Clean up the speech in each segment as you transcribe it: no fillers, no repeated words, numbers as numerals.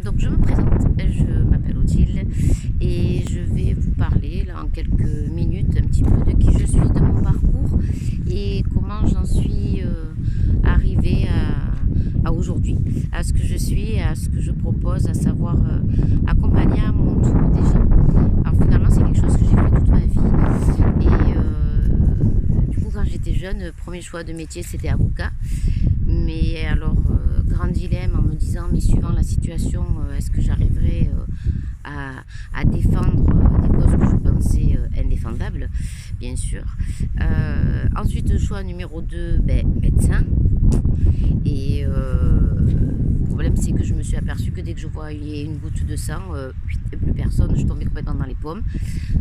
Donc je me présente, je m'appelle Odile et je vais vous parler là en quelques minutes un petit peu de qui je suis, de mon parcours et comment j'en suis arrivée à aujourd'hui, à ce que je suis, à ce que je propose, à savoir accompagner à mon tour des gens. Alors finalement c'est quelque chose que j'ai fait toute ma vie et du coup quand j'étais jeune, premier choix de métier c'était avocat. Mais alors, grand dilemme en me disant, mais suivant la situation, est-ce que j'arriverai à défendre des causes que je pensais indéfendables, bien sûr. Ensuite, choix numéro 2, médecin. Et le problème, c'est que je me suis aperçue que dès que je voyais une goutte de sang, plus personne, je tombais complètement dans les pommes.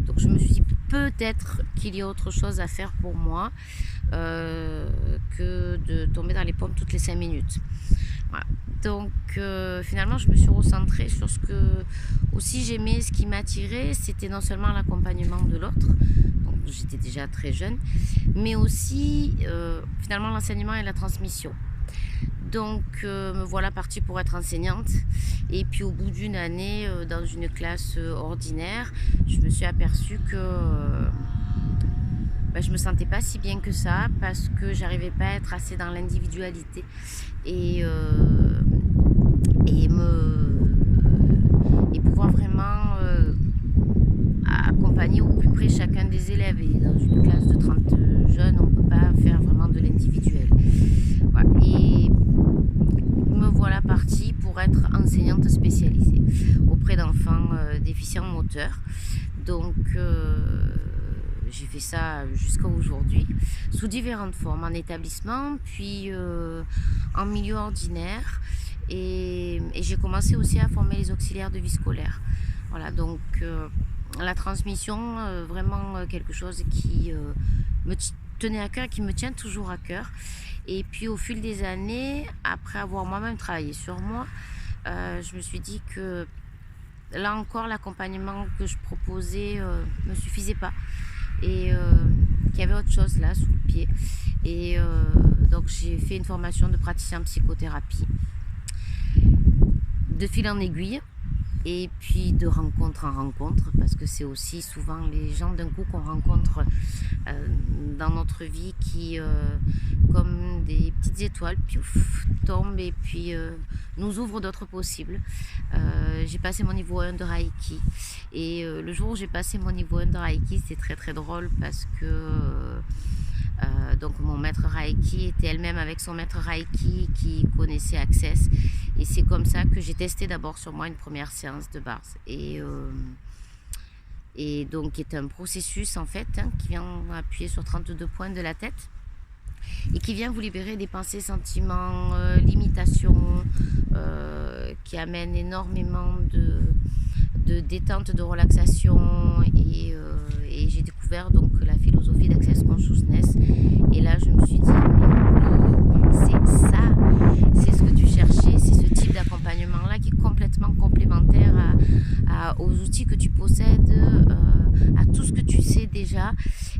Donc je me suis dit, peut-être qu'il y a autre chose à faire pour moi que de tomber dans les pommes toutes les 5 minutes. Voilà. Donc finalement je me suis recentrée sur ce que aussi j'aimais, ce qui m'attirait, c'était non seulement l'accompagnement de l'autre, donc j'étais déjà très jeune, mais aussi finalement l'enseignement et la transmission. Donc me voilà partie pour être enseignante et puis au bout d'une année dans une classe ordinaire, je me suis aperçue que je me sentais pas si bien que ça parce que j'arrivais pas à être assez dans l'individualité et pouvoir vraiment accompagner au plus près chacun des élèves. Et dans une classe de 30 jeunes, on ne peut pas faire vraiment de l'individuel. Voilà. Et me voilà partie pour être enseignante spécialisée auprès d'enfants déficients moteurs. Donc j'ai fait ça jusqu'à aujourd'hui, sous différentes formes, en établissement, puis en milieu ordinaire. Et j'ai commencé aussi à former les auxiliaires de vie scolaire. Voilà, donc la transmission, vraiment quelque chose qui me tenait à cœur et qui me tient toujours à cœur. Et puis au fil des années, après avoir moi-même travaillé sur moi, je me suis dit que là encore, l'accompagnement que je proposais ne me suffisait pas. Et qu'il y avait autre chose là sous le pied. Et donc j'ai fait une formation de praticien en psychothérapie. De fil en aiguille, et puis de rencontre en rencontre, parce que c'est aussi souvent les gens d'un coup qu'on rencontre dans notre vie qui, comme des petites étoiles, piouf, tombent et puis nous ouvrent d'autres possibles. J'ai passé mon niveau 1 de Reiki, et le jour où j'ai passé mon niveau 1 de Reiki, c'est très très drôle parce que donc mon maître Reiki était elle-même avec son maître Reiki qui connaissait Access, et c'est comme ça que j'ai testé d'abord sur moi une première séance de base et donc qui est un processus en fait qui vient appuyer sur 32 points de la tête et qui vient vous libérer des pensées, sentiments, limitations, qui amènent énormément de détente, de relaxation, et j'ai découvert donc la philosophie d'Access Consciousness, et là je me suis dit mais c'est ça, c'est ce que tu cherchais, c'est ce type d'accompagnement là qui est complètement complémentaire aux outils que tu possèdes, à tout ce que tu sais déjà,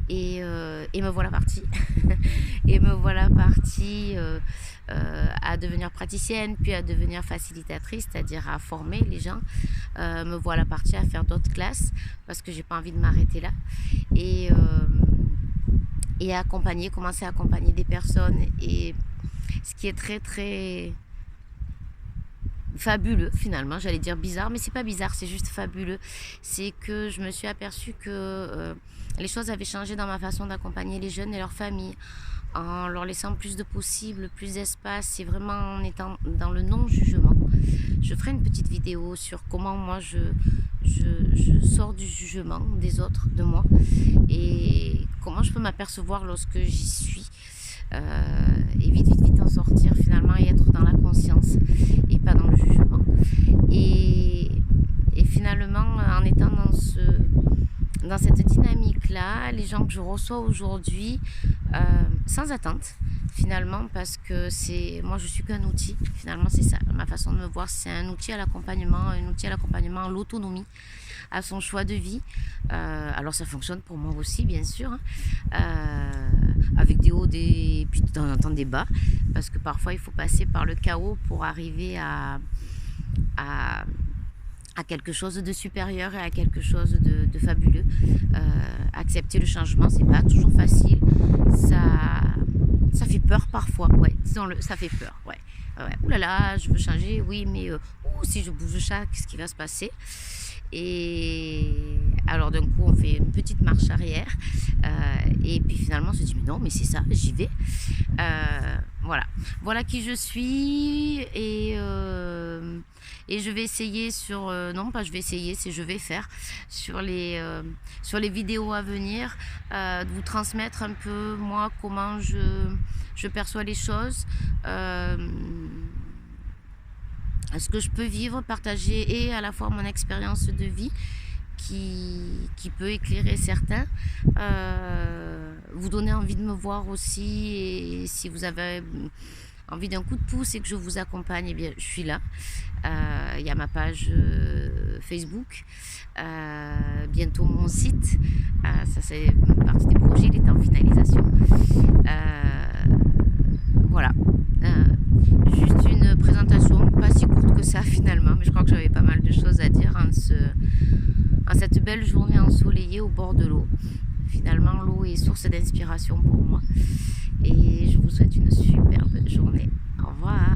et me voilà partie et me voilà partie à devenir praticienne, puis à devenir facilitatrice, c'est-à-dire à former les gens. Me voilà partie à faire d'autres classes parce que j'ai pas envie de m'arrêter là, et accompagner, commencer à accompagner des personnes. Et ce qui est très très fabuleux finalement, j'allais dire bizarre, mais c'est pas bizarre, c'est juste fabuleux, c'est que je me suis aperçue que les choses avaient changé dans ma façon d'accompagner les jeunes et leurs familles, en leur laissant plus de possibles, plus d'espace, et vraiment en étant dans le non-jugement. Je ferai une petite vidéo sur comment moi je sors du jugement des autres, de moi, et comment je peux m'apercevoir lorsque j'y suis, et vite en sortir finalement et être dans la conscience et pas dans le jugement. Et finalement en étant dans cette dynamique-là, les gens que je reçois aujourd'hui, sans attente finalement, parce que moi je suis qu'un outil, finalement c'est ça, ma façon de me voir, c'est un outil à l'accompagnement, à l'autonomie, à son choix de vie. Alors ça fonctionne pour moi aussi bien sûr, avec des hauts, puis de temps en temps des bas, parce que parfois il faut passer par le chaos pour arriver à à quelque chose de supérieur et à quelque chose de fabuleux. Accepter le changement, c'est pas toujours facile. Ça fait peur parfois, ouais, disons-le, ça fait peur, ouais. Ouais. Ouh là là, je veux changer, oui, mais si je bouge ça, qu'est-ce qui va se passer? Et alors d'un coup, on fait une petite marche arrière, et puis finalement, on se dit, mais non, mais c'est ça, j'y vais. Voilà, voilà qui je suis, et je vais essayer non pas je vais essayer, c'est je vais faire sur les vidéos à venir, de vous transmettre un peu moi comment je perçois les choses, ce que je peux vivre, partager et à la fois mon expérience de vie qui peut éclairer certains, vous donner envie de me voir aussi, et si vous avez envie d'un coup de pouce et que je vous accompagne, eh bien je suis là. Il y a ma page Facebook, bientôt mon site, ça c'est partie des projets, il est en finalisation. Voilà, juste une présentation pas si courte que ça finalement, mais je crois que j'avais pas mal de choses à dire en cette belle journée ensoleillée au bord de l'eau. Finalement, l'eau est source d'inspiration pour moi, et je vous souhaite une superbe journée. Au revoir.